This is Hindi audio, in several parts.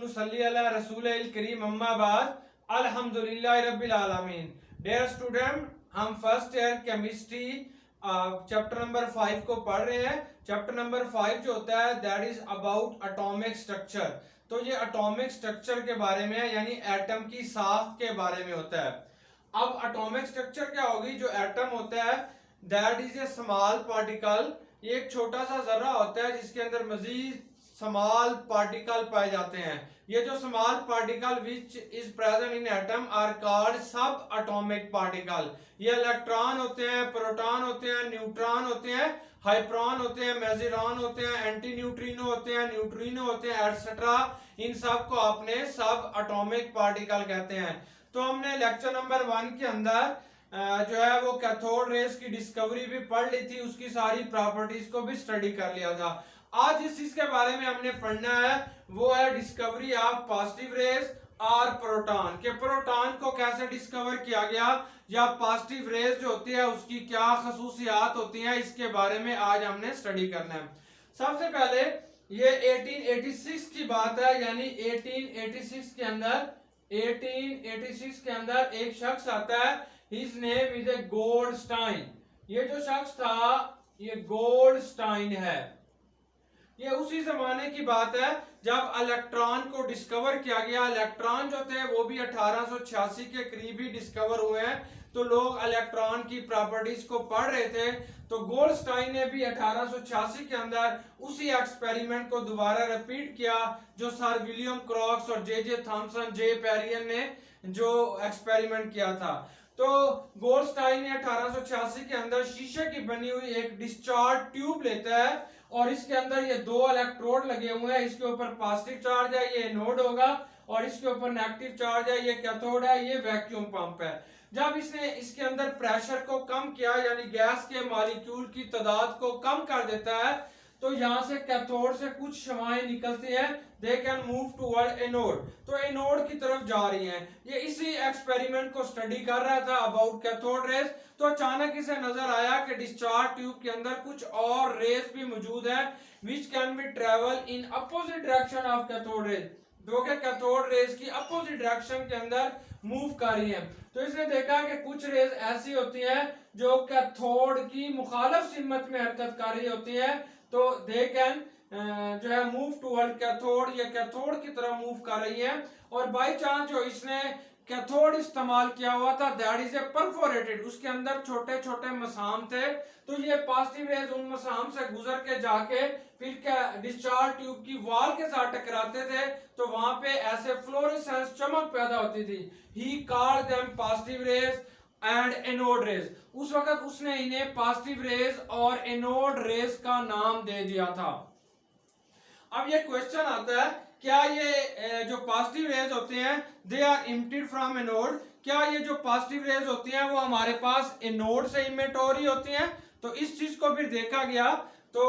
नुसल्ली अला रसूलिल करीम अम्मा बाद अल्हम्दुलिल्लाहि रब्बिल आलमीन। डियर स्टूडेंट, हम first year chemistry chapter number 5 को पढ़ रहे हैं। चैप्टर नंबर 5 जो होता है that is about atomic structure. तो ये एटॉमिक स्ट्रक्चर के बारे में है, यानी एटम की साख के बारे में होता है। अब एटॉमिक स्ट्रक्चर क्या होगी? जो एटम होता है that is a small particle, ये एक छोटा सा जर्रा होता है जिसके अंदर मजीद स्मॉल पार्टिकल पाए जाते हैं। ये जो small particle which is present in atom are called subatomic particle. ये इलेक्ट्रॉन होते हैं, प्रोटॉन होते हैं, न्यूट्रॉन होते हैं, हाइप्रोन होते हैं, मेजरॉन होते हैं, एंटी न्यूट्रिनो होते हैं, न्यूट्रिनो होते हैं, एटसेट्रा। इन सब को आपने सब एटॉमिक पार्टिकल कहते हैं। तो हमने लेक्चर नंबर 1 के अंदर जो है वो कैथोड रेस की डिस्कवरी भी पढ़ ली थी, उसकी सारी प्रॉपर्टीज को भी स्टडी कर लिया था। आज इस चीज के बारे में हमने पढ़ना है, वो है डिस्कवरी ऑफ पॉजिटिव रेस और प्रोटॉन के। प्रोटॉन को कैसे डिस्कवर किया गया या पॉजिटिव रेस जो होती है उसकी क्या खसूसियात होती हैं, इसके बारे में आज हमने स्टडी करना है। सबसे पहले ये 1886 की बात है, यानी 1886 के अंदर एक शख्स आता है, his name is a Goldstein. ये जो शख्स था ये गोल्डस्टाइन है। ये उसी जमाने की बात है जब इलेक्ट्रॉन को डिस्कवर किया गया। इलेक्ट्रॉन जो थे वो भी 1886 के करीब ही डिस्कवर हुए हैं। तो लोग इलेक्ट्रॉन की प्रॉपर्टीज को पढ़ रहे थे। तो गोल्डस्टाइन ने भी 1886 के अंदर उसी एक्सपेरिमेंट को दोबारा रिपीट किया जो सर विलियम क्रॉक्स और जे थॉमसन जे पेरियन ने जो एक्सपेरिमेंट किया था। तो गोल्डस्टाइन ने 1886 के अंदर शीशे की बनी हुई एक डिस्चार्ज ट्यूब लेता है और इसके अंदर ये 2 इलेक्ट्रोड लगे हुए हैं। इसके ऊपर पॉजिटिव चार्ज है, ये एनोड होगा, और इसके ऊपर नेगेटिव चार्ज है, ये कैथोड है, ये वैक्यूम पंप है। जब इसने इसके अंदर प्रेशर को कम किया, यानी गैस के मॉलिक्यूल की तादाद को कम कर देता है, तो यहां से कैथोड से कुछ शमाएं निकलती हैं, they can move toward anode. तो एनोड की तरफ जा रही हैं। ये इसी एक्सपेरिमेंट को स्टडी कर रहा था अबाउट कैथोड रेस। तो अचानक इसे नजर आया कि डिस्चार्ज ट्यूब के अंदर कुछ और रेस भी मौजूद है which can be travel in opposite direction of cathode rays, जो कि कैथोड रेस की अपोजिट डायरेक्शन के अंदर मूव कर रही है। तो इसने देखा कि कुछ रेस ऐसी होती हैं जो कैथोड की मुखालिफ सिमत में हरकत कर रही होती है, तो दे कैन जो है मूव टुवर्ड कैथोड, या कैथोड की तरफ मूव कर रही है। और बाय चांस जो इसने कैथोड इस्तेमाल किया हुआ था दैट इज ए परफोरेटेड, उसके अंदर छोटे छोटे मसाम थे। तो ये पॉजिटिव रेज उन मसाम से गुजर के जाके फिर क्या डिस्चार्ज ट्यूब की वॉल के साथ टकराते थे, तो वहां पे ऐसे फ्लोरेसेंस चमक पैदा होती थी। He called them positive raise and anode rays. उस वक्त उसने इन्हें पॉजिटिव रेज और एनोड रेज का नाम दे दिया था। अब ये क्वेश्चन आता है, क्या ये जो पॉजिटिव रेज होते हैं they are emitted from anode? क्या ये जो पॉजिटिव रेज होती हैं वो हमारे पास एनोड से इमिट हो रही होती हैं? तो इस चीज को भी देखा गया। तो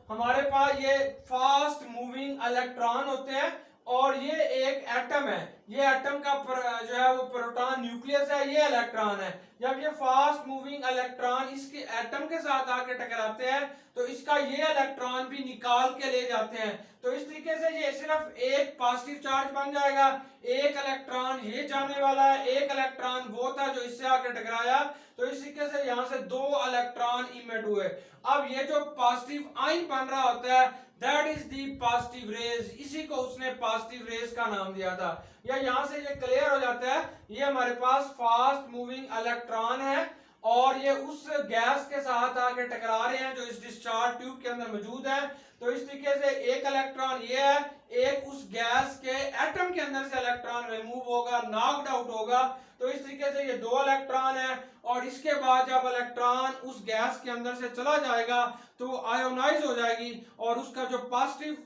हमारे पास ये फास्ट मूविंग इलेक्ट्रॉन होते हैं और ये एक एटम है। ये एटम का जो है वो प्रोटॉन न्यूक्लियस है, ये इलेक्ट्रॉन है। जब ये फास्ट मूविंग इलेक्ट्रॉन इसके एटम के साथ आके टकराते हैं तो इसका ये इलेक्ट्रॉन भी निकाल के ले जाते हैं। तो इस तरीके से ये सिर्फ एक पॉजिटिव चार्ज बन जाएगा। एक इलेक्ट्रॉन ये जाने वाला है, एक इलेक्ट्रॉन वो था जो इससे आके टकराया। तो इस तरीके से यहाँ से 2 इलेक्ट्रॉन इमिट हुए। अब ये जो पॉजिटिव आयन बन रहा होता है that is the positive raise, इसी को उसने पॉजिटिव रेज का नाम दिया था। या यहां से ये क्लियर हो जाता है, ये हमारे पास फास्ट मूविंग इलेक्ट्रॉन है और ये उस गैस के साथ आके टकरा रहे हैं जो इस डिस्चार्ज ट्यूब के अंदर मौजूद है। तो इस तरीके से एक इलेक्ट्रॉन ये है, एक उस गैस के एटम के अंदर से इलेक्ट्रॉन रिमूव होगा, नॉकड आउट होगा। तो इस तरीके से ये 2 इलेक्ट्रॉन है और इसके बाद जब इलेक्ट्रॉन उस गैस के अंदर से चला जाएगा तो वो आयोनाइज हो जाएगी और उसका जो पॉजिटिव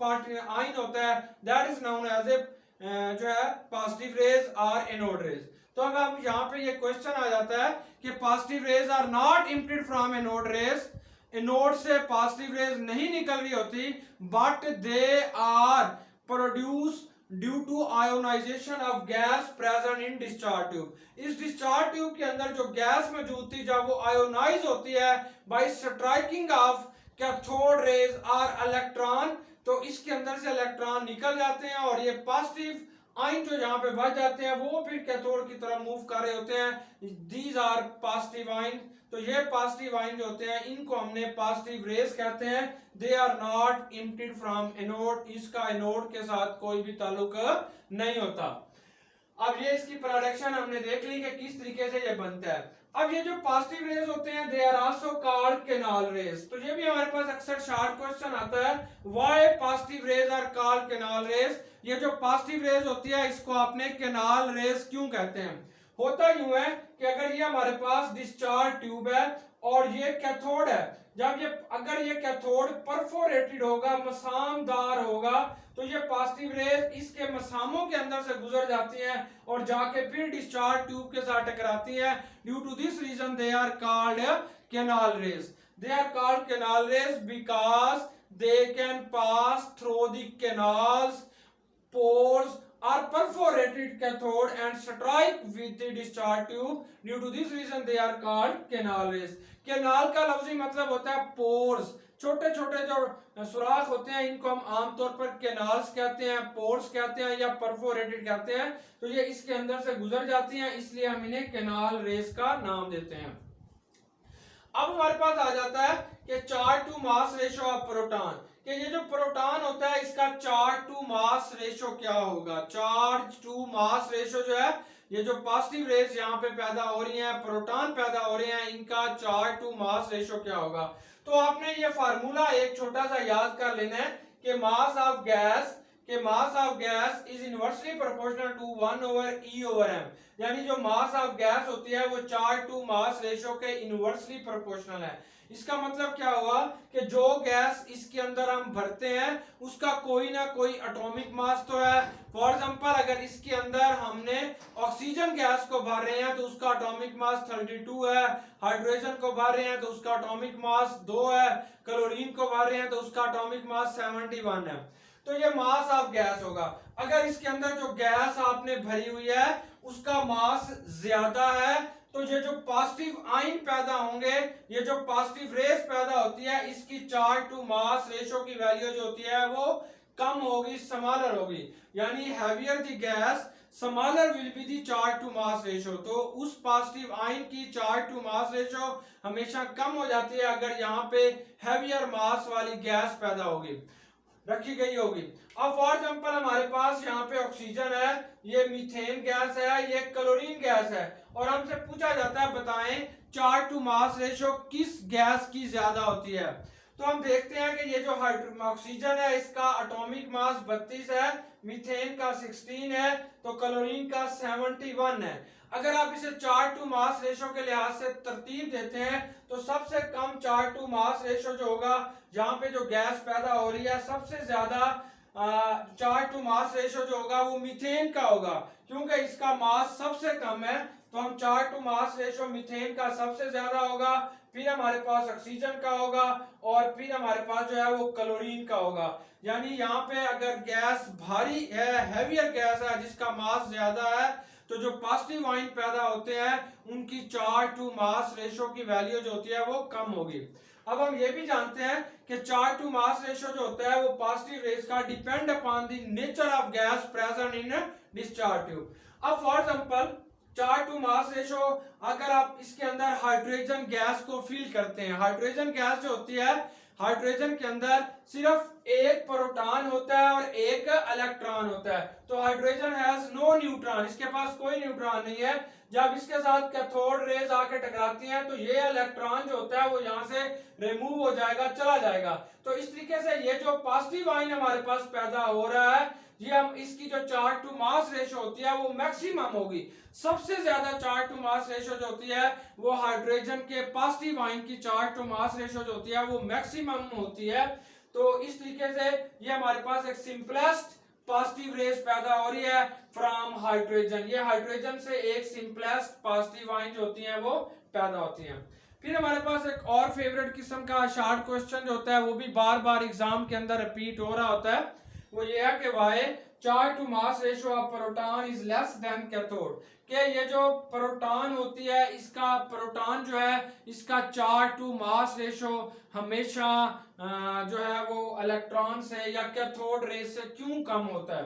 पार्ट आयन होता है that is known as a जो है पॉजिटिव रेज और एनोड रेज। तो अब यहाँ पे ये क्वेश्चन आ जाता है कि positive rays are not emitted from anode rays, anode से पॉजिटिव रेज नहीं निकल रही होती, but they are produce due to ionization of gas present in discharge tube. इस डिस्चार्ज ट्यूब के अंदर जो गैस मौजूद थी जब वो आयोनाइज होती है bye striking off cathode rays और इलेक्ट्रॉन, तो इसके अंदर से इलेक्ट्रॉन निकल जाते हैं और ये पॉजिटिव आयन जो यहाँ पे बच जाते हैं वो फिर कैथोड की तरफ मूव कर रहे होते हैं। These are positive ion. तो ये पॉजिटिव आयन जो होते हैं इनको हमने पॉजिटिव रेज कहते हैं। They are not emitted from anode, इसका एनोड के साथ कोई भी ताल्लुक नहीं होता। अब ये इसकी प्रोडक्शन हमने देख ली कि किस तरीके से ये बनता है। अब ये जो पॉजिटिव रेज होते हैं they are also called canal rays. तो ये भी हमारे पास अक्सर शॉर्ट क्वेश्चन आता है, why positive rays are called canal rays. ये जो पॉजिटिव रेज होती है इसको आपने केनाल रेज क्यों कहते हैं। होता यूं है कि अगर ये हमारे पास डिस्चार्ज ट्यूब है और ये कैथोड है, जब ये अगर ये कैथोड परफोरेटेड होगा, मसामदार होगा, तो ये पॉजिटिव रेज इसके मसामों के अंदर से गुजर जाती हैं और जाके फिर डिस्चार्ज ट्यूब के साथ टकराती हैं। Due to this reason they are called canal rays. They are called canal rays because they can pass through the canals, pores are perforated cathode and strike with the discharge tube. Due to this reason they are called canal rays. Canal का लफ्जी मतलब होता है पोर्स, छोटे छोटे जो सुराख होते हैं इनको हम आमतौर पर कैनाल्स कहते हैं, पोर्स कहते हैं या परफोरेटेड कहते हैं। तो ये इसके अंदर से गुजर जाती हैं, इसलिए हम इन्हें कैनाल रेस का नाम देते हैं। अब हमारे पास आ जाता है कि charge to mass ratio of proton, कि ये जो प्रोटॉन होता है इसका चार्ज टू मास रेशो क्या होगा। चार्ज टू मास रेशो जो है, ये जो पॉजिटिव रेज यहाँ पे पैदा हो रही हैं, प्रोटॉन पैदा हो रहे हैं, इनका चार्ज टू मास रेशो क्या होगा। तो आपने ये फार्मूला एक छोटा सा याद कर लेना है कि mass of gas is inversely proportional to 1/E/m। यानी जो मास ऑफ गैस होती है वो चार्ज टू मास रेशो के इनवर्सली प्रोपोर्शनल है। इसका मतलब क्या हुआ कि जो गैस इसके अंदर हम भरते हैं उसका कोई ना कोई एटॉमिक मास तो है। फॉर एग्जांपल अगर इसके अंदर हमने ऑक्सीजन गैस को भर रहे हैं तो उसका एटॉमिक मास 32 है, हाइड्रोजन को भर रहे हैं तो उसका एटॉमिक मास 2 है, क्लोरीन को भर रहे हैं तो उसका एटॉमिक मास 71 है। तो ये मास ऑफ गैस होगा। अगर इसके अंदर जो गैस आपने भरी हुई है उसका मास ज्यादा है तो ये जो पॉजिटिव आयन पैदा होंगे, ये जो पॉजिटिव रेस पैदा होती है, इसकी चार्ज टू मास रेशो की वैल्यू जो होती है वो कम होगी, स्मॉलर होगी। यानी heavier the gas smaller will be the charge to mass ratio. तो उस पॉजिटिव आयन की चार्ज टू मास रेशो हमेशा कम हो जाती है अगर यहाँ पे हैवियर मास वाली गैस पैदा होगी, रखी गई होगी। अब फॉर एग्जांपल हमारे पास यहाँ पे ऑक्सीजन है, ये मीथेन गैस है, ये क्लोरीन गैस है, और हमसे पूछा जाता है बताएं चार्ज टू मास रेशो किस गैस की ज्यादा होती है। तो हम देखते हैं कि ये जो ऑक्सीजन है इसका एटॉमिक मास 32 है, मीथेन का 16 है, तो क्लोरीन का 71 है। अगर आप इसे चार्ज टू मास रेशो के लिहाज से तरतीब देते हैं तो सबसे कम चार्ज टू मास रेशो जो होगा, जहां पे जो गैस पैदा हो रही है, सबसे ज्यादा चार्ज टू मास रेशो जो होगा वो मीथेन का होगा, क्योंकि इसका मास सबसे कम है। तो हम charge to mass ratio methane का सबसे ज्यादा होगा, फिर हमारे पास ऑक्सीजन का होगा और फिर हमारे पास जो है वो क्लोरीन का होगा। यानी यहाँ पे अगर गैस भारी है, हैवियर गैस है जिसका मास ज्यादा है, तो जो पॉजिटिव आयन पैदा होते हैं उनकी चार्ज टू मास रेशो की वैल्यू जो होती है वो कम होगी। अब हम ये भी जानते हैं कि चार्ज टू मास रेशो जो होता है वो पॉजिटिव रेज का depend upon the nature of gas present in discharge tube. अब for example charge to mass ratio, अगर आप इसके अंदर हाइड्रोजन गैस को फिल करते हैं, हाइड्रोजन गैस जो होती है, हाइड्रोजन के अंदर सिर्फ एक प्रोटॉन होता है और एक इलेक्ट्रॉन होता है। तो हाइड्रोजन हैज नो न्यूट्रॉन, इसके पास कोई न्यूट्रॉन नहीं है। जब इसके साथ कैथोड रेज आके टकराती हैं तो ये इलेक्ट्रॉन जो होता है वो यहाँ से रिमूव हो जाएगा, चला जाएगा। तो इस तरीके से ये जो पॉजिटिव आयन हमारे पास पैदा हो रहा है, ये हम इसकी जो चार्ज टू मास रेशो होती है वो मैक्सिमम होगी। सबसे ज्यादा चार्ज टू मास रेशो जो होती है वो हाइड्रोजन के पॉजिटिव आयन की चार्ज टू मास रेशो जो होती है वो मैक्सिमम होती है। तो इस तरीके से ये हमारे पास एक सिंपलेस्ट पॉजिटिव रेज पैदा हो रही है फ्रॉम हाइड्रोजन। ये हाइड्रोजन से एक सिंपलेस्ट पॉजिटिव आयन जो होती हैं वो पैदा होती हैं। फिर हमारे पास एक और फेवरेट किस्म का शॉर्ट क्वेश्चन जो होता है वो भी बार बार एग्जाम के अंदर रिपीट हो रहा होता है, वो ये है कि why charge to mass ratio of proton is less than cathode, कि ये जो प्रोटॉन होती है इसका प्रोटॉन जो है इसका चार्ज टू मास रेशियो हमेशा जो है वो इलेक्ट्रॉन से या कैथोड रेस से क्यों कम होता है।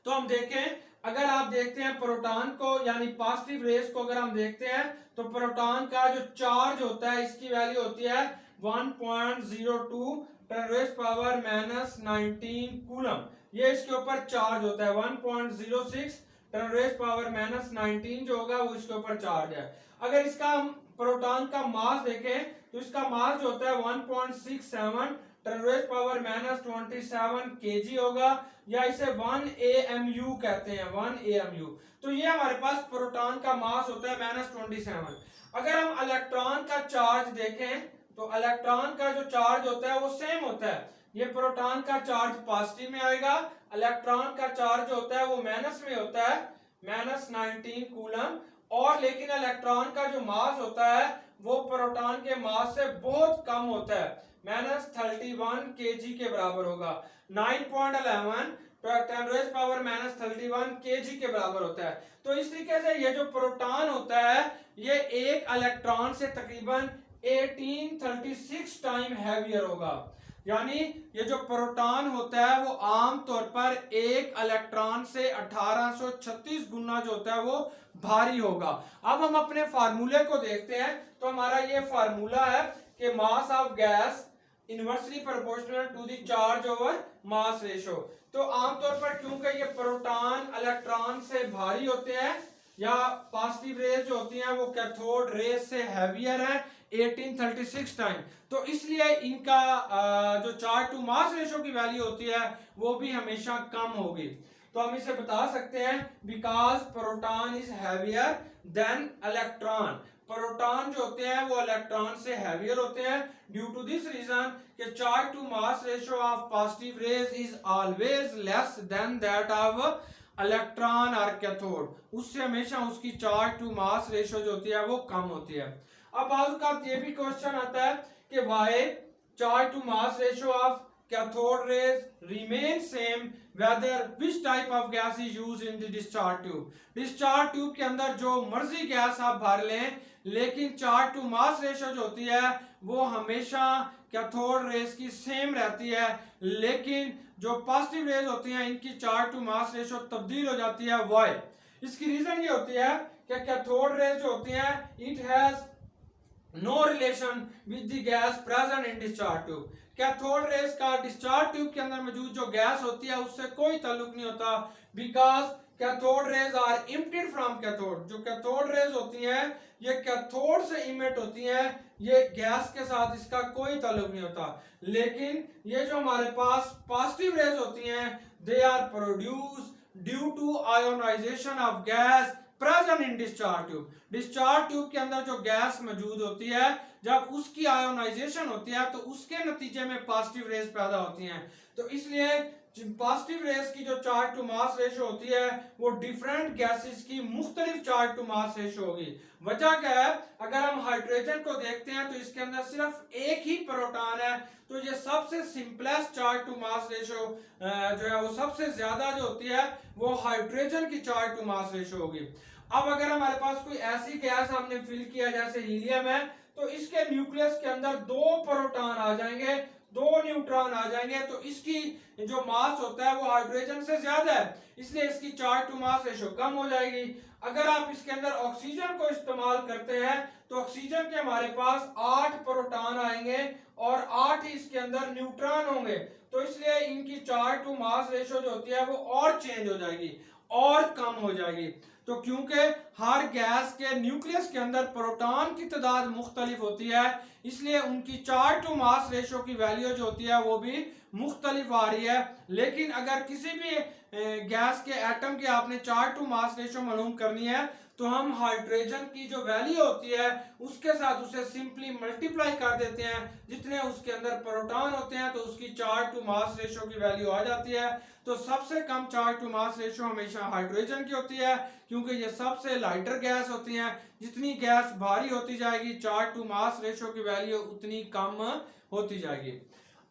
तो हम देखें, अगर आप देखते हैं प्रोटॉन को यानी पॉजिटिव रेस को अगर हम देखते हैं तो प्रोटॉन का जो चार्ज होता है इसकी वैल्यू होती है 1.02 10⁻⁻19 कूलम। ये इसके ऊपर चार्ज होता है 1.06 10⁻⁻19 जो होगा वो इसके ऊपर चार्ज है। अगर इसका हम प्रोटॉन का मास देखें तो इसका मास जो होता है 1.67 10⁻⁻27 kg होगा, या इसे 1 AMU कहते हैं, 1 AMU। तो ये हमारे पास प्रोटॉन का मास होता है -27। अगर हम इलेक्ट्रॉन का चार्ज देखें तो इलेक्ट्रॉन का जो चार्ज होता है वो सेम होता है। ये प्रोटॉन का चार्ज पॉजिटिव में आएगा, इलेक्ट्रॉन का चार्ज होता है वो माइनस में होता है, -19 कूलम। और लेकिन इलेक्ट्रॉन का जो मास होता है वो प्रोटॉन के मास से बहुत कम होता है, -31 kg के बराबर होगा। 9.11 10⁻⁻31 kg के बराबर होता है। तो इस तरीके से ये जो प्रोटॉन होता है ये एक इलेक्ट्रॉन से तकरीबन 1836 टाइम हैवियर होगा। यानी ये जो प्रोटॉन होता है वो आम तौर पर एक इलेक्ट्रॉन से 1836 गुना जो होता है वो भारी होगा। अब हम अपने फार्मूले को देखते हैं, तो हमारा ये फार्मूला है कि mass of gas inversely proportional to the charge over mass ratio. तो आमतौर पर क्योंकि ये प्रोटॉन इलेक्ट्रॉन से भारी होते हैं या पॉजिटिव रेज जो होती हैं वो कैथोड रेज से हैवियर है 1836 टाइम, तो इसलिए इनका जो चार्ज टू मास रेशियो की वैल्यू होती है वो भी हमेशा कम होगी। तो हम इसे बता सकते हैं because proton is heavier than electron. Proton जो होते हैं वो इलेक्ट्रॉन से हैवियर होते हैं ड्यू टू दिस रीजन कि charge to mass ratio of positive rays is always less than that of electron और कैथोड, उससे हमेशा उसकी चार्ज टू मास रेशियो जो होती है वो कम होती है। अब बाज़ ये भी क्वेश्चन आता है कि why charge to mass ratio of cathode rays remain same whether which type of gas is used in the discharge tube। discharge tube के अंदर जो मर्जी गैस आप भर लें लेकिन चार्ज टू मास रेशियो जो होती है वो हमेशा कैथोड रेस की सेम रहती है, लेकिन जो पॉजिटिव रेज होती हैं इनकी चार्ज टू मास रेशियो तब्दील हो जाती है। व्हाई? इसकी रीजन ये होती है कि कैथोड रेज जो होती हैं it has no relation with the gas present in discharge tube. Cathode rays का डिस्चार्ज ट्यूब के अंदर मौजूद जो गैस होती है उससे कोई ताल्लुक नहीं होता, because cathode rays are emitted from cathode. जो कैथोड रेज होती हैं ये कैथोड से इमिट होती हैं, ये गैस के साथ इसका कोई ताल्लुक नहीं होता। लेकिन ये जो हमारे पास पॉजिटिव रेज होती हैं they are produce due to ionization of gas present in discharge tube. Discharge tube के अंदर जो गैस मौजूद होती है जब उसकी आयोनाइजेशन होती है तो उसके नतीजे में पॉजिटिव रेज पैदा होती हैं। तो इसलिए पॉजिटिव रेज की जो चार्ज टू मास रेशियो होती है वो डिफरेंट गैसेस की मुख्तलिफ चार्ज टू मास रेशियो होगी। वजह क्या है? अगर हम हाइड्रोजन को देखते हैं तो इसके अंदर सिर्फ एक ही प्रोटॉन है, तो ये सबसे simplest charge to mass ratio जो है वो सबसे ज्यादा जो होती है वो हाइड्रोजन की चार्ज टू मास रेशियो होगी। अब अगर हमारे पास कोई ऐसी गैस हमने फिल किया जैसे हीलियम है तो इसके न्यूक्लियस के अंदर 2 प्रोटॉन आ जाएंगे, 2 न्यूट्रॉन आ जाएंगे, तो इसकी जो मास होता है वो हाइड्रोजन से ज्यादा है, इसलिए इसकी चार्ज टू मास रेशियो कम हो जाएगी। अगर आप इसके अंदर ऑक्सीजन को इस्तेमाल करते हैं तो ऑक्सीजन के हमारे पास 8 प्रोटॉन आएंगे और 8 ही इसके अंदर न्यूट्रॉन होंगे, तो इसलिए इनकी चार्ज टू मास रेशियो जो होती है वो और चेंज हो जाएगी और कम हो जाएगी। तो क्योंकि हर गैस के न्यूक्लियस के अंदर प्रोटॉन की तादाद मुख्तलिफ होती है इसलिए उनकी चार्ज टू मास रेशियो की वैल्यू जो होती है वो भी मुख्तलिफ आ रही है। लेकिन अगर किसी भी गैस के एटम के आपने चार्ज टू मास रेशियो मालूम करनी है तो हम हाइड्रोजन की जो वैल्यू होती है उसके साथ उसे सिंपली मल्टीप्लाई कर देते हैं, जितने उसके अंदर प्रोटॉन होते हैं तो उसकी चार्ज टू मास रेशियो की वैल्यू आ जाती है। तो सबसे कम चार्ज टू मास रेशियो हमेशा हाइड्रोजन की होती है क्योंकि ये सबसे लाइटर गैस होती हैं। जितनी गैस भारी होती जाएगी चार्ज टू मास रेशियो की वैल्यू उतनी कम होती जाएगी।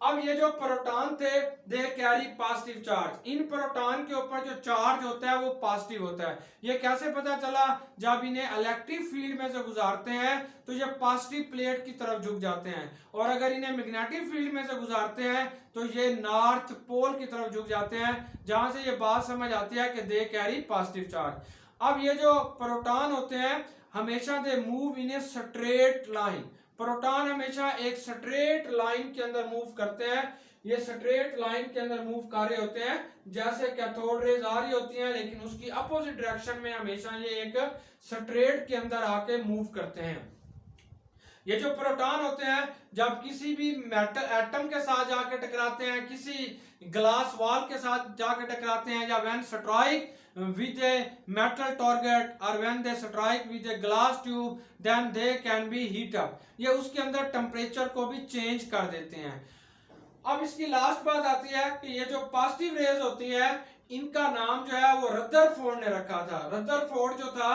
अब ये जो प्रोटॉन थे they carry positive charge, in proton के ऊपर जो चार्ज होता है वो पॉजिटिव होता है। ये कैसे पता चला? जब इन्हें इलेक्ट्रिक फील्ड में से गुजारते हैं तो ये पॉजिटिव प्लेट की तरफ झुक जाते हैं, और अगर इन्हें मैग्नेटिक फील्ड में से गुजारते हैं तो ये नॉर्थ पोल की तरफ झुक जाते हैं, जहां से ये बात समझ आती है कि दे कैरी पॉजिटिव चार्ज। अब ये जो प्रोटॉन होते हैं हमेशा they move in a straight line, proton हमेशा एक स्ट्रेट लाइन के अंदर मूव करते हैं। ये स्ट्रेट लाइन के अंदर मूव कर रहे होते हैं, जैसे कैथोड रेज आ रही होती हैं, लेकिन उसकी अपोजिट डायरेक्शन में हमेशा ये एक स्ट्रेट के अंदर आके मूव करते हैं। ये जो प्रोटॉन होते हैं जब किसी भी मेटल एटम के साथ जाकर टकराते हैं, किसी ग्लास वॉल के साथ जाकर टकराते हैं, या when strike with a metal target or when they strike with a glass tube then they can be heat up, ये उसके अंदर टेम्परेचर को भी चेंज कर देते हैं। अब इसकी लास्ट बात आती है कि ये जो पॉजिटिव रेज होती है इनका नाम जो है वो रदरफोर्ड ने रखा था। रदरफोर्ड जो था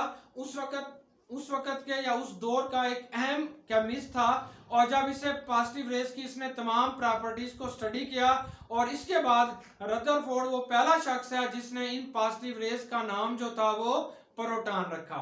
उस वक्त के या उस दौर का एक अहम केमिस्ट था, और जब इसे पॉजिटिव रेज की इसने तमाम प्रॉपर्टीज को स्टडी किया, और इसके बाद रदरफोर्ड वो पहला शख्स है जिसने इन पॉजिटिव रेज का नाम जो था वो प्रोटॉन रखा।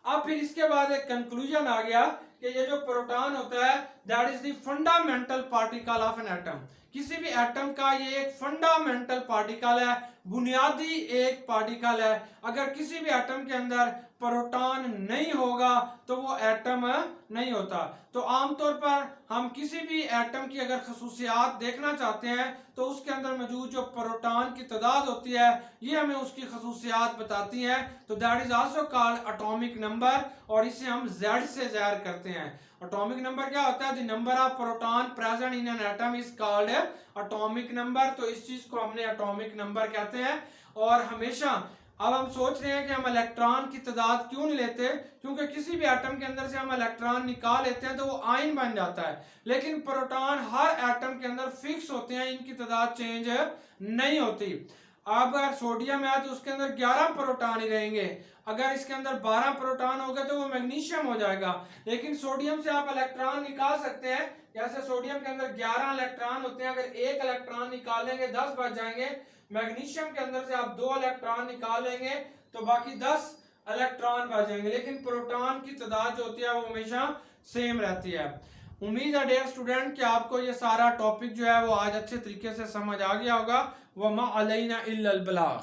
अब फिर इसके बाद एक कंक्लूजन आ गया कि ये जो प्रोटॉन होता है that is the fundamental particle of an atom, किसी भी एटम का ये एक फंडामेंटल पार्टिकल है, बुनियादी एक पार्टिकल है। अगर किसी भी एटम के अंदर प्रोटॉन नहीं होगा तो वो एटम नहीं होता। तो आमतौर पर हम किसी भी एटम की अगर खसूसियात देखना चाहते हैं तो उसके अंदर मौजूद जो प्रोटॉन की तादाद होती है ये हमें उसकी खसूसियात बताती है। तो that is also called atomic number, और इसे हम Z से ज़ाहिर करते हैं। एटॉमिक नंबर क्या होता है? The number of proton present in an atom is called atomic number. तो इस चीज को हमने एटॉमिक नंबर कहते हैं। और हमेशा अब हम सोच रहे हैं कि हम इलेक्ट्रॉन की तादाद क्यों नहीं लेते, क्योंकि किसी भी एटम के अंदर से हम इलेक्ट्रॉन निकाल लेते हैं तो वो आयन बन जाता है, लेकिन प्रोटॉन हर एटम के अंदर फिक्स होते हैं, इनकी तादाद चेंज नहीं होती। अब अगर सोडियम है तो उसके अंदर 11 प्रोटॉन ही रहेंगे, अगर इसके अंदर 12 प्रोटॉन हो गए तो वो मैग्नीशियम हो जाएगा। लेकिन सोडियम से आप इलेक्ट्रॉन निकाल सकते हैं, जैसे सोडियम के अंदर 11 इलेक्ट्रॉन होते हैं, अगर एक इलेक्ट्रॉन निकालेंगे 10 बच जाएंगे। मैग्नीशियम के अंदर से आप 2 इलेक्ट्रॉन निकालेंगे तो बाकी 10 इलेक्ट्रॉन बच जाएंगे, लेकिन प्रोटॉन की तादाद जो होती है वो हमेशा सेम रहती है। उम्मीद है डियर स्टूडेंट कि आपको ये सारा टॉपिक जो है वो आज अच्छे तरीके से समझ आ गया होगा। वमा अलैना इल्लल बलाग।